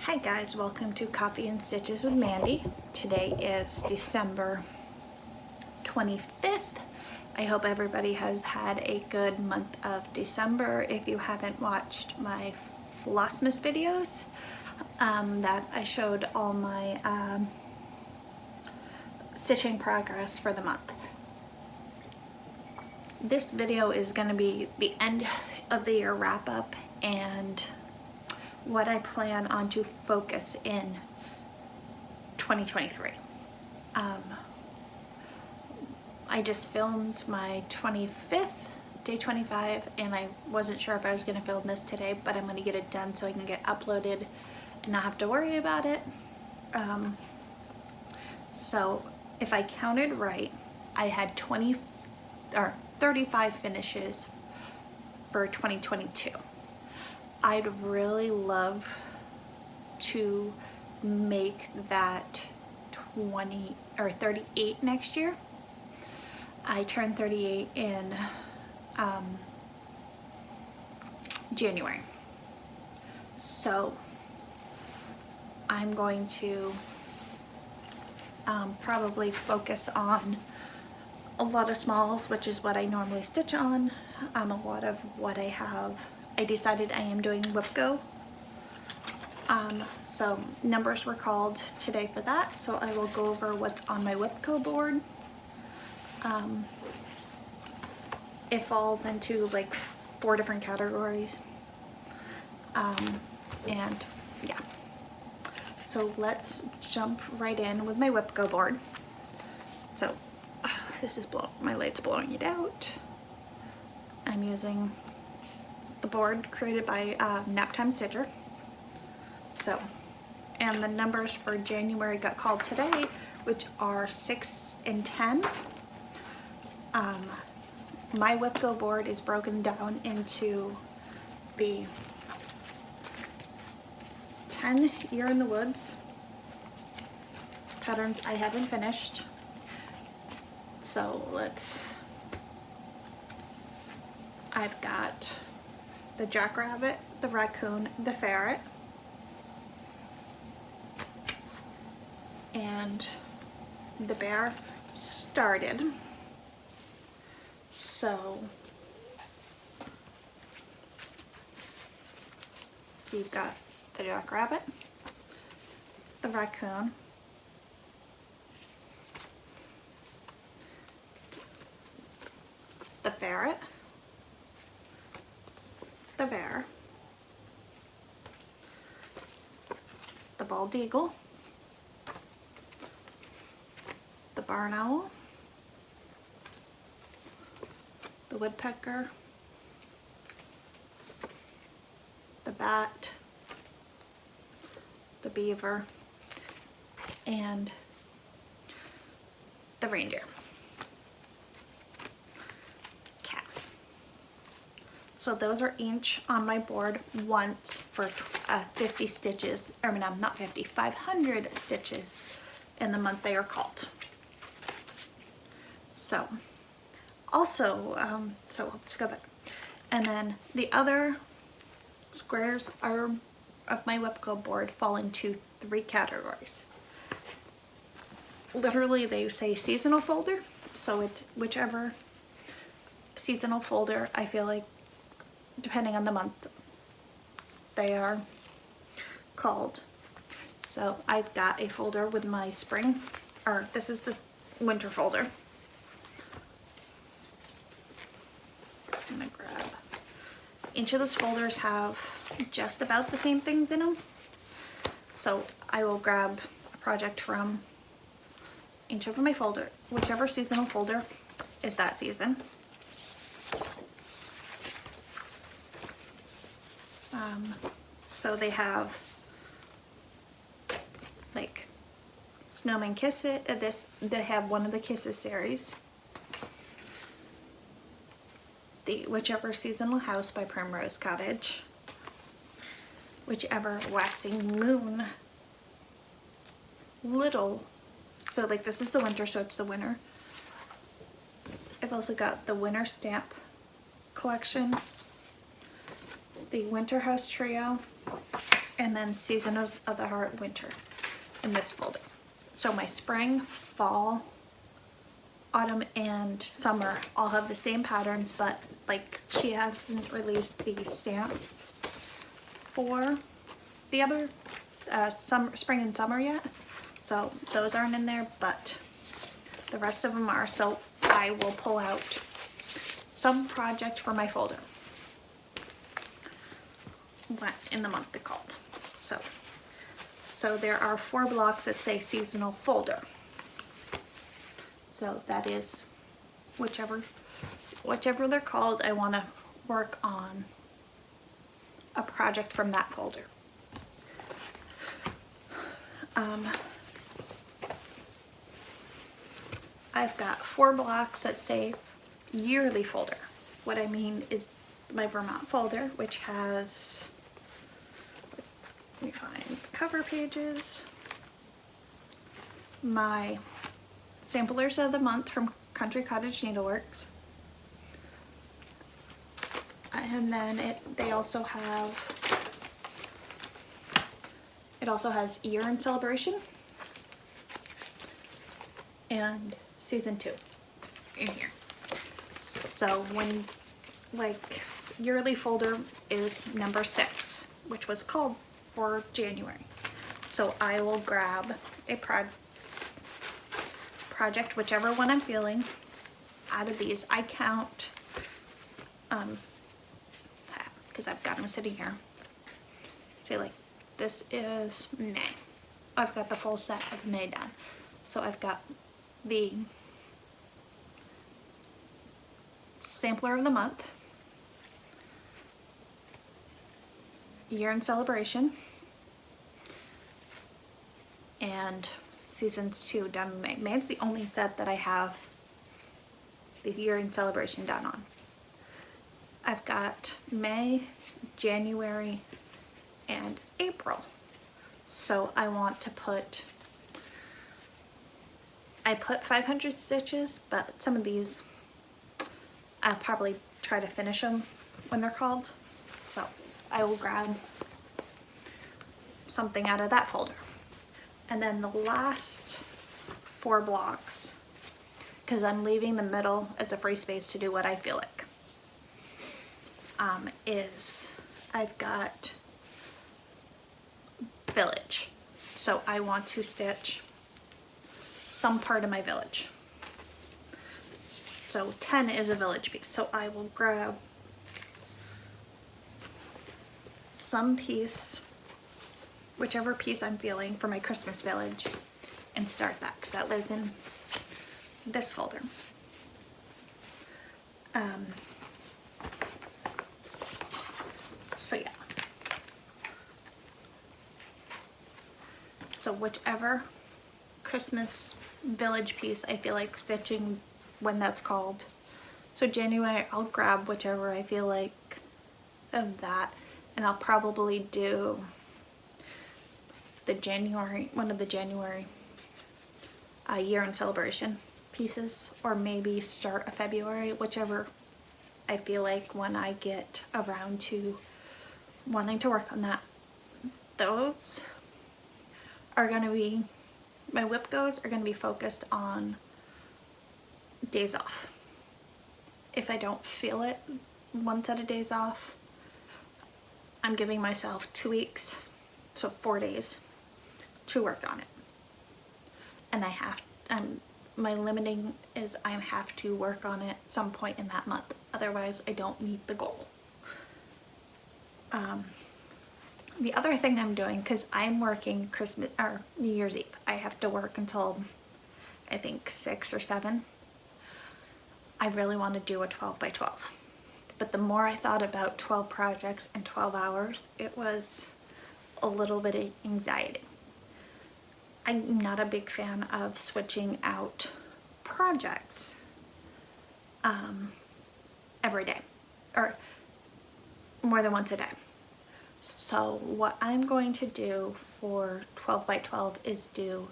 Hi guys, welcome to Coffee and Stitches with Mandy. Today is December 25th. I hope everybody has had a good month of December. If you haven't watched my Flossmas videos, that I showed all my stitching progress for the month. This video is going to be the end of the year wrap up and what I plan on to focus in 2023. I just filmed my 25th, day 25, and I wasn't sure if I was going to film this today, but I'm going to get it done so I can get uploaded and not have to worry about it. So if I counted right, I had 35 finishes for 2022. I'd really love to make that 20 or 38 next year. I turned 38 in January. So I'm going to probably focus on a lot of smalls, which is what I normally stitch on. A lot of what I have, I decided I am doing whip go. So numbers were called today for that, so I will go over what's on my whip go board. It falls into like 4 different categories. And yeah, so let's jump right in with my whip go board. So this is my light's blowing it out. I'm using the board created by Naptime Stitcher. So, and the numbers for January got called today, which are 6 and 10. My whip go board is broken down into the 10 Year in the Woods patterns I haven't finished. So I've got the jackrabbit, the raccoon, the ferret, and the bear started. So you've got the jackrabbit, the raccoon, the ferret, the bear, the bald eagle, the barn owl, the woodpecker, the bat, the beaver, and the reindeer. Cat. So those are each on my board once for 50 stitches, or no, not 50, 500 stitches in the month they are called. So also, so let's go back. And then the other squares are of my whip go board fall into 3 categories. Literally they say seasonal folder, so it's whichever seasonal folder I feel like, depending on the month, they are called. So I've got a folder with my spring, or this is the winter folder. I'm gonna grab, each of those folders have just about the same things in them. So I will grab a project from each of my folder, whichever seasonal folder is that season. So they have like Snowman Kisses, they have one of the Kisses series. The Whichever Seasonal House by Primrose Cottage, Whichever Waxing Moon Little, so like this is the winter, so it's the winter. I've also got the Winter Stamp collection, the Winter House Trio, and then Seasons of the Heart winter in this folder. So my spring, fall, autumn, and summer all have the same patterns, but like she hasn't released the stamps for the other spring and summer yet. So those aren't in there, but the rest of them are. So I will pull out some project for my folder. What in the month they're called. So there are 4 blocks that say seasonal folder. So that is whichever they're called, I want to work on a project from that folder. I've got 4 blocks that say yearly folder. What I mean is my Vermont folder, which has, let me find the cover pages, my samplers of the month from Country Cottage Needleworks, and then it also has year in celebration and season 2 in here. So when, like, yearly folder is number 6, which was called for January. So I will grab a project, whichever one I'm feeling out of these. I count, because I've got them sitting here. Say like, this is May. I've got the full set of May done. So I've got the sampler of the month, year in celebration, and seasons 2 done in May. May's the only set that I have the year in celebration done on. I've got May, January, and April. So I want to put, I put 500 stitches, but some of these I'll probably try to finish them when they're called. So I will grab something out of that folder. And then the last 4 blocks, because I'm leaving the middle as a free space to do what I feel like, is I've got village. So I want to stitch some part of my village. So 10 is a village piece. So I will grab some piece, whichever piece I'm feeling for my Christmas village, and start that, because that lives in this folder. So yeah. So whichever Christmas village piece I feel like stitching when that's called. So January, I'll grab whichever I feel like of that, and I'll probably do the January, one of the January year in celebration pieces, or maybe start a February, whichever I feel like when I get around to wanting to work on that. Those are going to be, my whip goes are going to be focused on days off. If I don't feel it one set of days off, I'm giving myself 2 weeks, so 4 days to work on it. And my limiting is I have to work on it some point in that month. Otherwise, I don't meet the goal. The other thing I'm doing, because I'm working Christmas or New Year's Eve, I have to work until I think 6 or 7. I really want to do a 12 by 12. But the more I thought about 12 projects in 12 hours, it was a little bit of anxiety. I'm not a big fan of switching out projects every day, or more than once a day. So what I'm going to do for 12 by 12 is do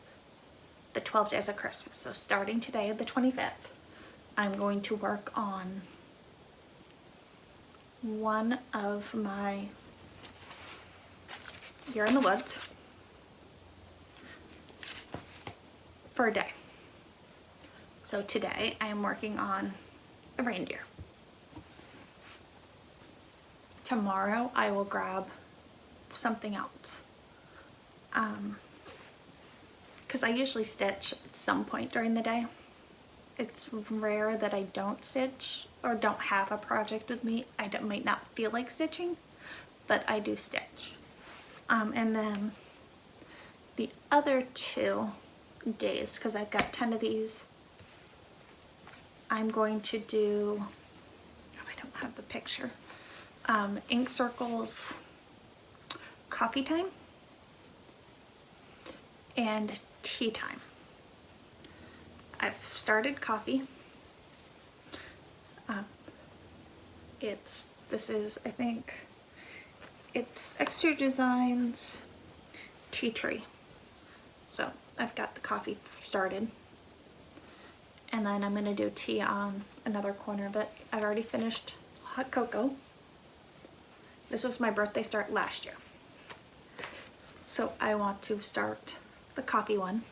the 12 days of Christmas. So starting today, the 25th, I'm going to work on one of my you're in the woods for a day. So today I am working on a reindeer. Tomorrow I will grab something else. Because I usually stitch at some point during the day. It's rare that I don't stitch or don't have a project with me. I might not feel like stitching, but I do stitch. And then the other 2 days, because I've got 10 of these, I'm going to do, oh, I don't have the picture, ink circles, coffee time, and tea time. I've started coffee. This is, I think, it's Extra Designs Tea Tree. So I've got the coffee started. And then I'm gonna do tea on another corner of it. I've already finished hot cocoa. This was my birthday start last year. So I want to start the coffee one.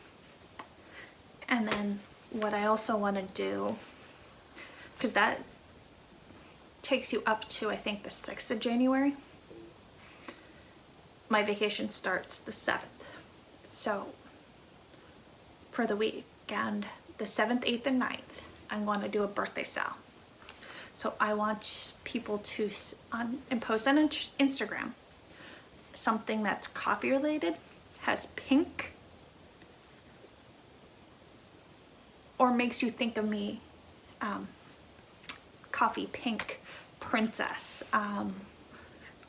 And then what I also want to do, because that takes you up to, I think, the 6th of January. My vacation starts the 7th. So for the weekend, the 7th, 8th, and 9th, I'm going to do a birthday sale. So I want people to post on Instagram something that's coffee related, has pink, or makes you think of me, coffee pink princess,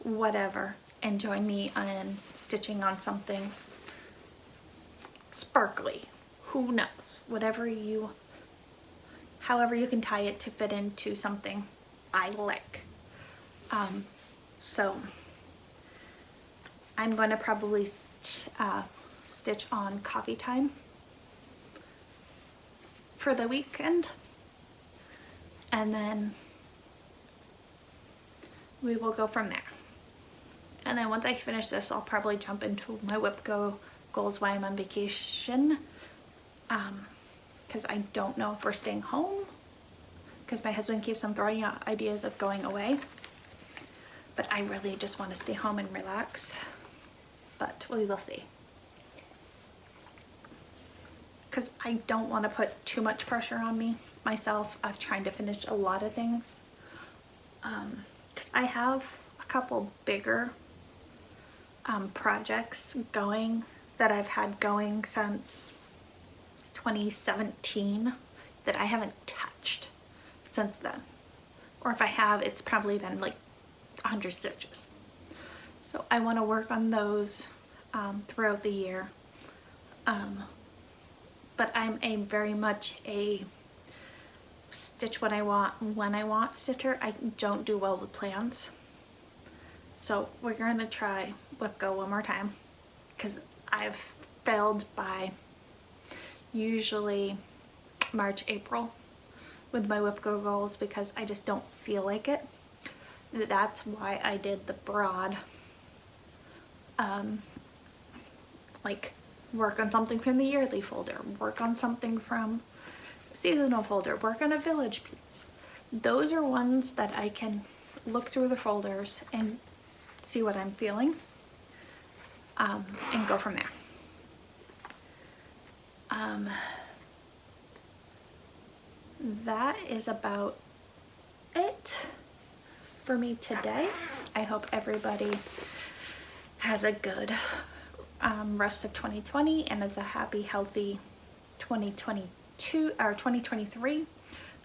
whatever, and join me in stitching on something sparkly. Who knows? However you can tie it to fit into something I like. So I'm going to probably stitch on coffee time for the weekend, and then we will go from there. And then once I finish this, I'll probably jump into my Whip Go goals while I'm on vacation, because I don't know if we're staying home, because my husband keeps on throwing out ideas of going away, but I really just want to stay home and relax, but we will see. Because I don't want to put too much pressure on myself of trying to finish a lot of things. Because I have a couple bigger projects going that I've had going since 2017 that I haven't touched since then. Or if I have, it's probably been like 100 stitches. So I want to work on those throughout the year. But I'm very much a stitch what I want when I want stitcher. I don't do well with plans. So we're going to try Whip Go one more time, because I've failed by usually March, April with my Whip Go goals, because I just don't feel like it. That's why I did the broad, like work on something from the yearly folder, work on something from seasonal folder, work on a village piece. Those are ones that I can look through the folders and see what I'm feeling, and go from there. That is about it for me today. I hope everybody has a good rest of 2020 and is a happy, healthy 2022 or 2023.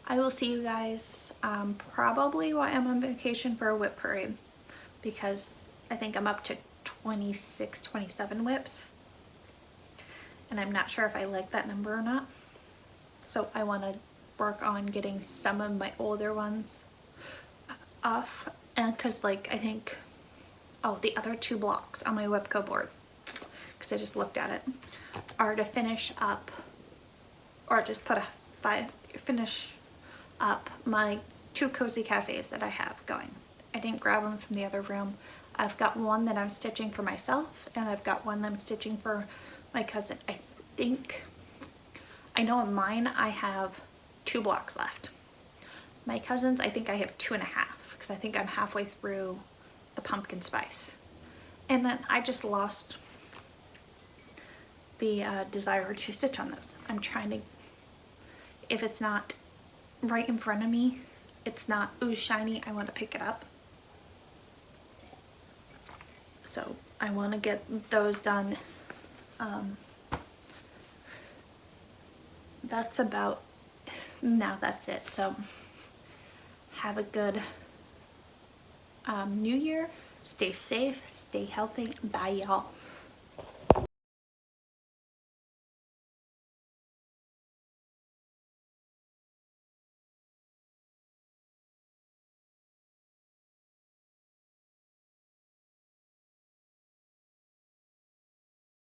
I will see you guys probably while I'm on vacation for a whip parade, because I think I'm up to 26, 27 whips, and I'm not sure if I like that number or not. So I want to work on getting some of my older ones off, and because like I think, oh, the other 2 blocks on my Whipco board, because I just looked at it, are to finish up, or just finish up my 2 cozy cafes that I have going. I didn't grab them from the other room. I've got one that I'm stitching for myself, and I've got one I'm stitching for my cousin. I know on mine I have 2 blocks left. My cousin's, I think I have 2.5, because I think I'm halfway through the pumpkin spice. And then I just lost the desire to stitch on those. I'm trying to, if it's not right in front of me, it's not ooh shiny, I want to pick it up. So I want to get those done. That's about, now that's it. So have a good new year. Stay safe, stay healthy. Bye y'all.